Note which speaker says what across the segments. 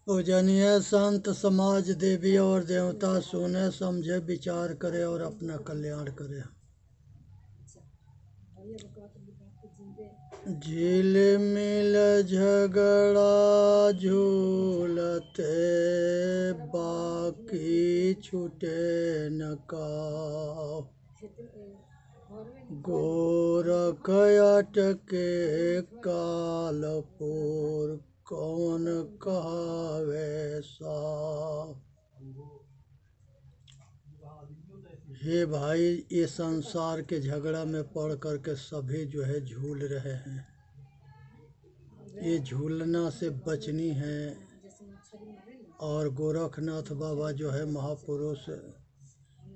Speaker 1: पूजनीय संत समाज देवी और देवता सुने समझे विचार करे और अपना कल्याण करे। झील मिल झगड़ा झूलते बाकी छूटे न काव। गोरख अटके कालपुर कौन कहावे साव। हे भाई, ये संसार के झगड़ा में पड़ कर के सभी जो है झूल रहे हैं। ये झूलना से बचनी है। और गोरखनाथ बाबा जो है महापुरुष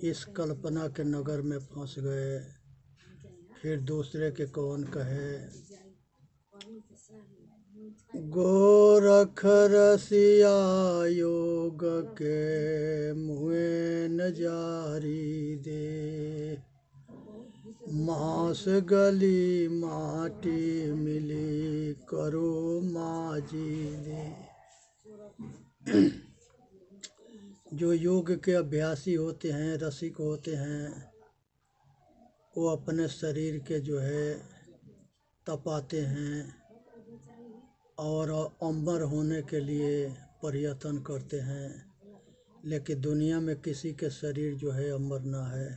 Speaker 1: इस कल्पना के नगर में फंस गए। फिर दूसरे के कौन कहे। गोरख रसिया योग के मुँहे न जारी दे। मांस गली माटी मिली करो माजी दे। जो योग के अभ्यासी होते हैं, रसिक होते हैं, वो अपने शरीर के जो है तपाते हैं और अमर होने के लिए प्रयत्न करते हैं। लेकिन दुनिया में किसी के शरीर जो है अमर ना है।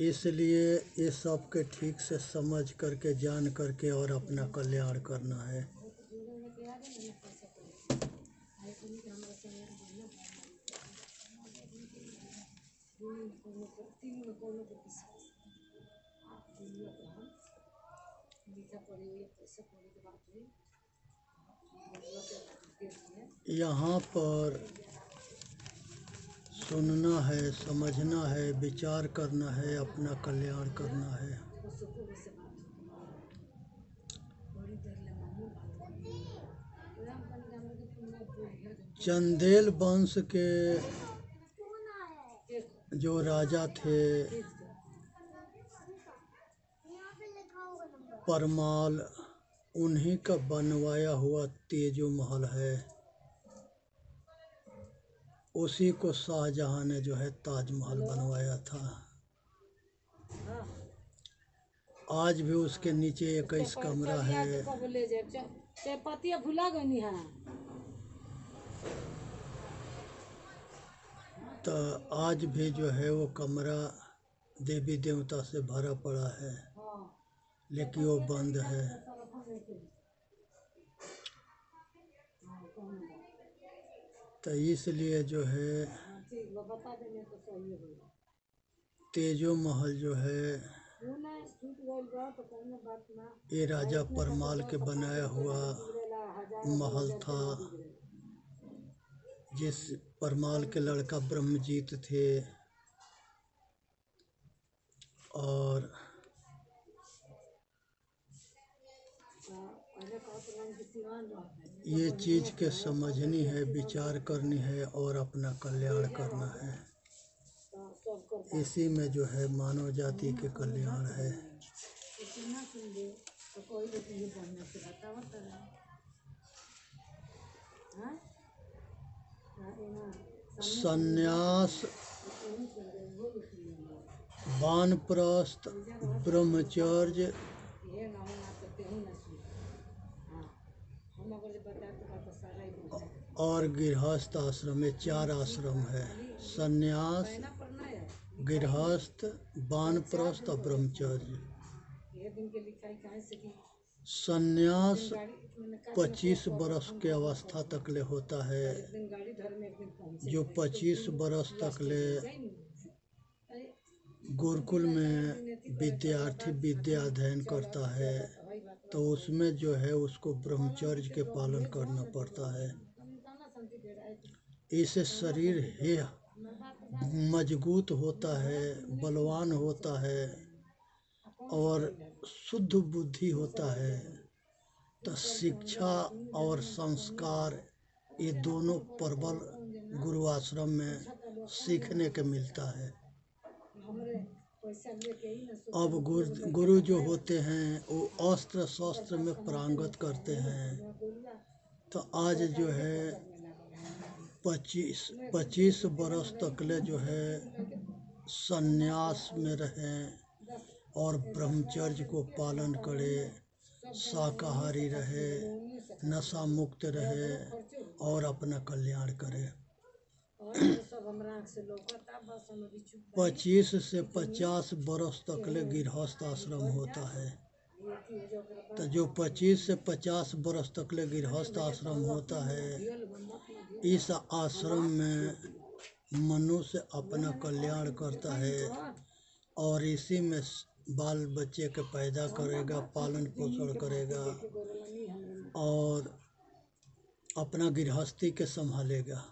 Speaker 1: इसलिए ये सब के ठीक से समझ करके जान करके और अपना कल्याण करना है। यहाँ पर सुनना है, समझना है, विचार करना है, अपना कल्याण करना है। चंदेल वंश के जो राजा थे परमाल, उन्हीं का बनवाया हुआ तेजो महल है। उसी को शाहजहां ने जो है ताजमहल बनवाया था। आज भी उसके नीचे 21 कमरा है। तो आज भी जो है वो कमरा देवी देवता से भरा पड़ा है, लेकिन वो बंद है। तो इसलिए जो है तेजो महल जो है ये राजा परमाल के बनाया हुआ महल था। जिस परमाल के लड़का ब्रह्मजीत थे और ये चीज़ के समझनी है, विचार करनी है और अपना कल्याण करना है। इसी में जो है मानव जाति के कल्याण है। संन्यास, वानप्रस्थ, ब्रह्मचर्य और गृहस्थ आश्रम, ये 4 आश्रम है। संन्यास, गृहस्थ, वानप्रस्थ और ब्रह्मचर्य। संन्यास 25 वर्ष के अवस्था तक ले होता है। जो 25 वर्ष तक ले गुरुकुल में विद्यार्थी विद्या अध्ययन करता है, तो उसमें जो है उसको ब्रह्मचर्य के पालन करना पड़ता है। इससे शरीर है मजबूत होता है, बलवान होता है और शुद्ध बुद्धि होता है। तो शिक्षा और संस्कार ये दोनों प्रबल गुरु आश्रम में सीखने के मिलता है। अब गुरु जो होते हैं वो अस्त्र शस्त्र में पारंगत करते हैं। तो आज जो है 25 बरस तकले जो है संन्यास में रहें और ब्रह्मचर्य को पालन करे, शाकाहारी रहे, नशा मुक्त रहे और अपना कल्याण करे। 25 से 50 बरस तकले गृहस्थ आश्रम होता है। तो जो 25 से 50 बरस तकले गृहस्थ आश्रम होता है, इस आश्रम में मनुष्य अपना कल्याण करता है और इसी में बाल बच्चे के पैदा करेगा, पालन पोषण करेगा और अपना गृहस्थी के संभालेगा।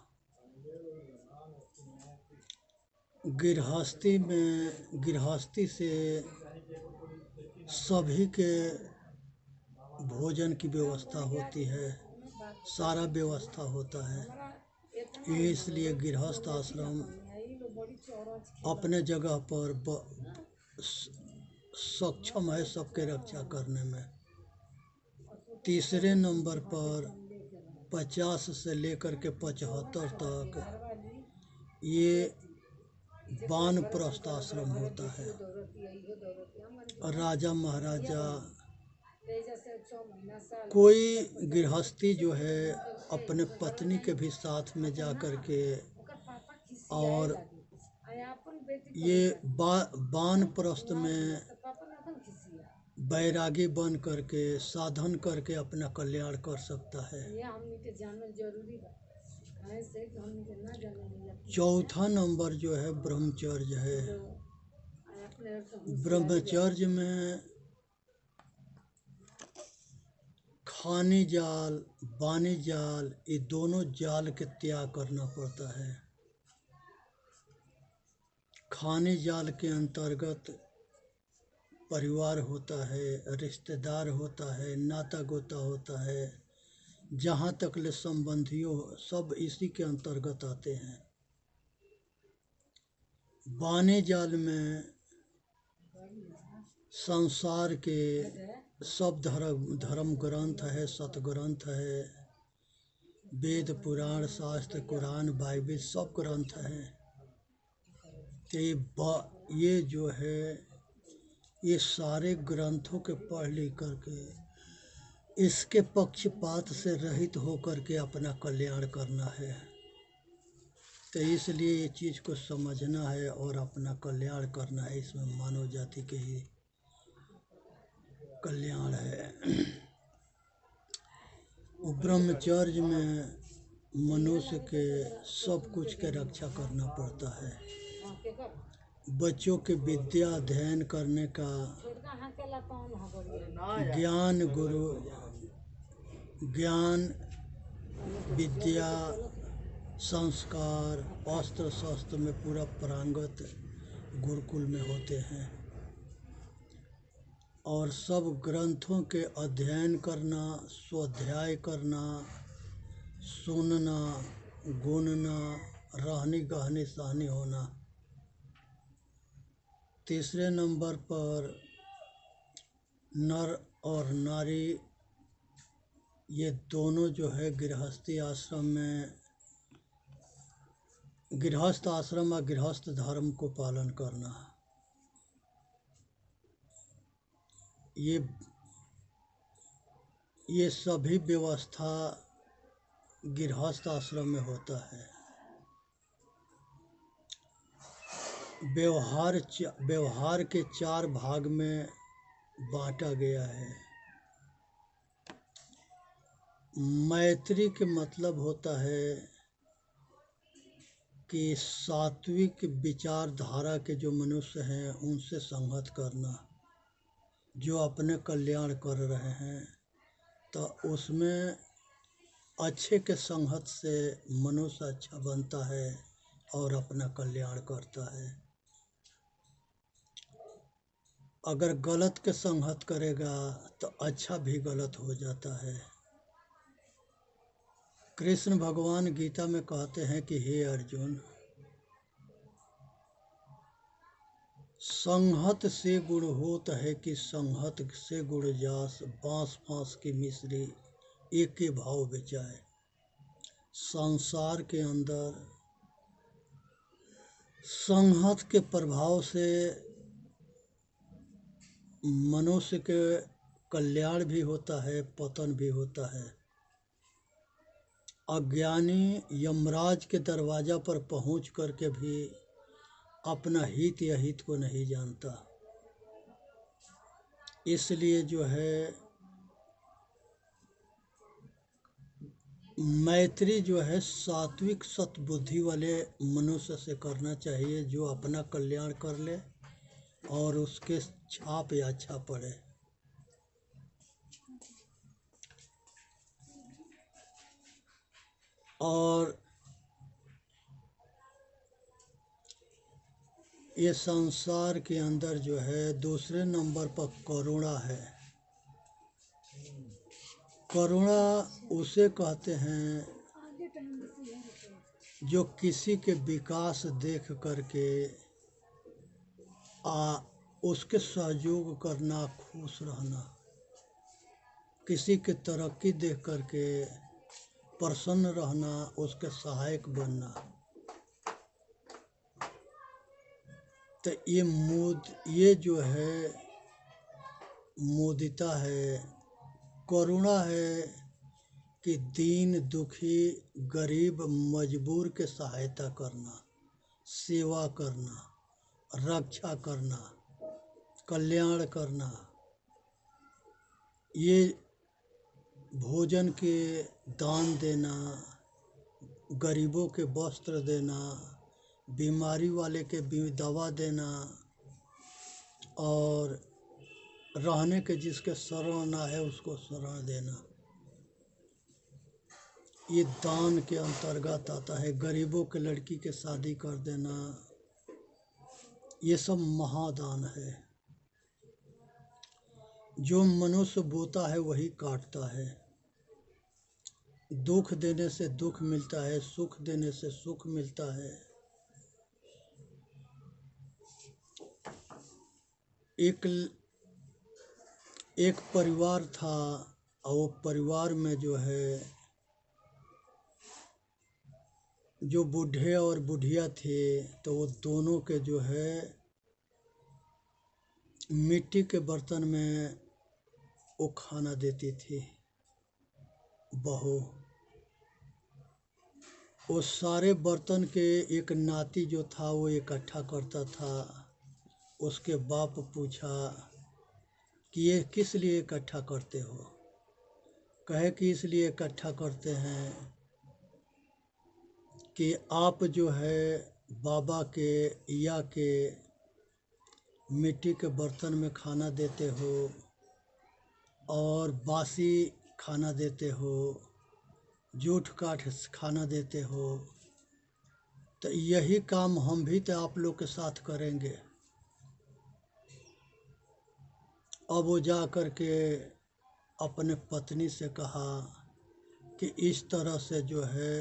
Speaker 1: गृहस्थी से सभी के भोजन की व्यवस्था होती है, सारा व्यवस्था होता है। इसलिए गृहस्थ आश्रम अपने जगह पर सक्षम है सबके रक्षा करने में। तीसरे नंबर पर 50 से लेकर के 75 तक ये वानप्रस्थ आश्रम होता है। राजा महाराजा कोई गृहस्थी जो है अपने पत्नी के भी साथ में जा कर के और ये वानप्रस्थ में बैरागी बन करके साधन करके अपना कल्याण कर सकता है। चौथा नंबर जो है ब्रह्मचर्य है। ब्रह्मचर्य में खानी जाल, बानी जाल, ये दोनों जाल के त्याग करना पड़ता है। खानी जाल के अंतर्गत परिवार होता है, रिश्तेदार होता है, नाता गोता होता है, जहाँ तक ले संबंधियों सब इसी के अंतर्गत आते हैं। बाने जाल में संसार के सब धर्म ग्रंथ है, सतग्रंथ है, वेद पुराण शास्त्र कुरान बाइबिल सब ग्रंथ हैं। तो ये जो है ये सारे ग्रंथों के पढ़ लिख करके इसके पक्षपात से रहित होकर के अपना कल्याण करना है। तो इसलिए ये चीज़ को समझना है और अपना कल्याण करना है। इसमें मानव जाति के ही कल्याण है। ब्रह्मचर्य में मनुष्य के सब कुछ के रक्षा करना पड़ता है। बच्चों के विद्या अध्ययन करने का ज्ञान विद्या संस्कार अस्त्र शस्त्र में पूरा पारंगत गुरुकुल में होते हैं और सब ग्रंथों के अध्ययन करना, स्वाध्याय करना, सुनना, गुनना, रहनी गहनी सहनी होना। तीसरे नंबर पर नर और नारी ये दोनों जो है गृहस्थ आश्रम और गृहस्थ धर्म को पालन करना। ये सभी व्यवस्था गृहस्थ आश्रम में होता है। व्यवहार के 4 भाग में बांटा गया है। मैत्री के मतलब होता है कि सात्विक विचारधारा के जो मनुष्य हैं उनसे संगत करना, जो अपने कल्याण कर रहे हैं। तो उसमें अच्छे के संगत से मनुष्य अच्छा बनता है और अपना कल्याण करता है। अगर गलत के संगत करेगा तो अच्छा भी गलत हो जाता है। कृष्ण भगवान गीता में कहते हैं कि हे अर्जुन, संगत से गुण होत है कि संगत से गुण जास, बांस फांस की मिश्री एक ही भाव बेचाए। संसार के अंदर संहत के प्रभाव से मनुष्य के कल्याण भी होता है, पतन भी होता है। अज्ञानी यमराज के दरवाजा पर पहुंच करके भी अपना हित या हित को नहीं जानता। इसलिए जो है मैत्री जो है सात्विक सतबुद्धि वाले मनुष्य से करना चाहिए, जो अपना कल्याण कर ले और उसके छाप या अच्छा पड़े। और ये संसार के अंदर जो है दूसरे नंबर पर करुणा है। करुणा उसे कहते हैं जो किसी के विकास देख करके उसके सहयोग करना, खुश रहना, किसी की तरक्की देख करके प्रसन्न रहना, उसके सहायक बनना। तो ये जो है मुदिता है, करुणा है कि दीन दुखी गरीब मजबूर के सहायता करना, सेवा करना, रक्षा करना, कल्याण करना। ये भोजन के दान देना, गरीबों के वस्त्र देना, बीमारी वाले के दवा देना और रहने के जिसके शरण ना है उसको शरण देना, ये दान के अंतर्गत आता है। गरीबों के लड़की के शादी कर देना, ये सब महादान है। जो मनुष्य बोता है वही काटता है। दुख देने से दुख मिलता है, सुख देने से सुख मिलता है। एक परिवार था और वो परिवार में जो है जो बूढ़े और बुढ़िया थे, तो वो दोनों के जो है मिट्टी के बर्तन में वो खाना देती थी बहू। वो सारे बर्तन के एक नाती जो था वो इकट्ठा करता था। उसके बाप पूछा कि ये किस लिए इकट्ठा करते हो? कहे कि इसलिए इकट्ठा करते हैं कि आप जो है बाबा के या के मिट्टी के बर्तन में खाना देते हो और बासी खाना देते हो, जूठ काठ खाना देते हो, तो यही काम हम भी तो आप लोग के साथ करेंगे। अब वो जा कर के अपने पत्नी से कहा कि इस तरह से जो है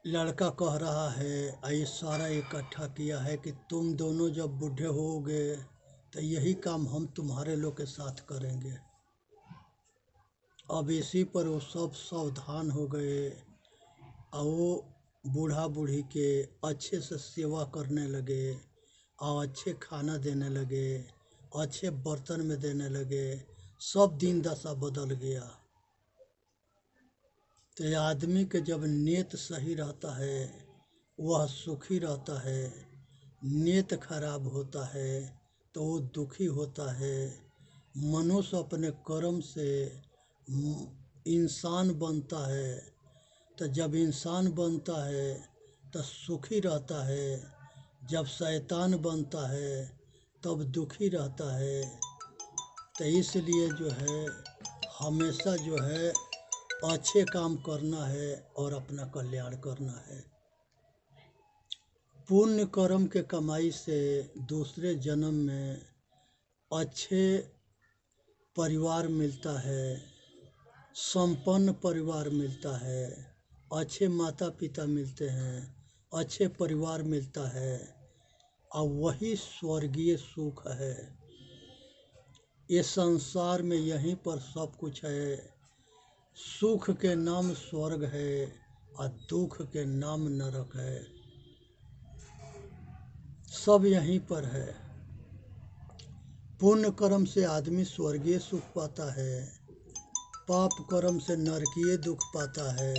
Speaker 1: लड़का कह रहा है, ये सारा इकट्ठा किया है कि तुम दोनों जब बूढ़े होगे तो यही काम हम तुम्हारे लोग के साथ करेंगे। अब इसी पर वो सब सावधान हो गए और वो बूढ़ा बूढ़ी के अच्छे से सेवा करने लगे और अच्छे खाना देने लगे, अच्छे बर्तन में देने लगे। सब दिन दशा बदल गया। तो आदमी के जब नीयत सही रहता है वह सुखी रहता है, नीयत खराब होता है तो वो दुखी होता है। मनुष्य अपने कर्म से इंसान बनता है, तो जब इंसान बनता है तो सुखी रहता है, जब शैतान बनता है तब दुखी रहता है। तो इसलिए जो है हमेशा जो है अच्छे काम करना है और अपना कल्याण करना है। पुण्य कर्म के कमाई से दूसरे जन्म में अच्छे परिवार मिलता है, संपन्न परिवार मिलता है, अच्छे माता पिता मिलते हैं, अच्छे परिवार मिलता है और वही स्वर्गीय सुख है। ये संसार में यहीं पर सब कुछ है। सुख के नाम स्वर्ग है और दुख के नाम नरक है। सब यहीं पर है। पुण्य कर्म से आदमी स्वर्गीय सुख पाता है, पाप कर्म से नरकीय दुख पाता है।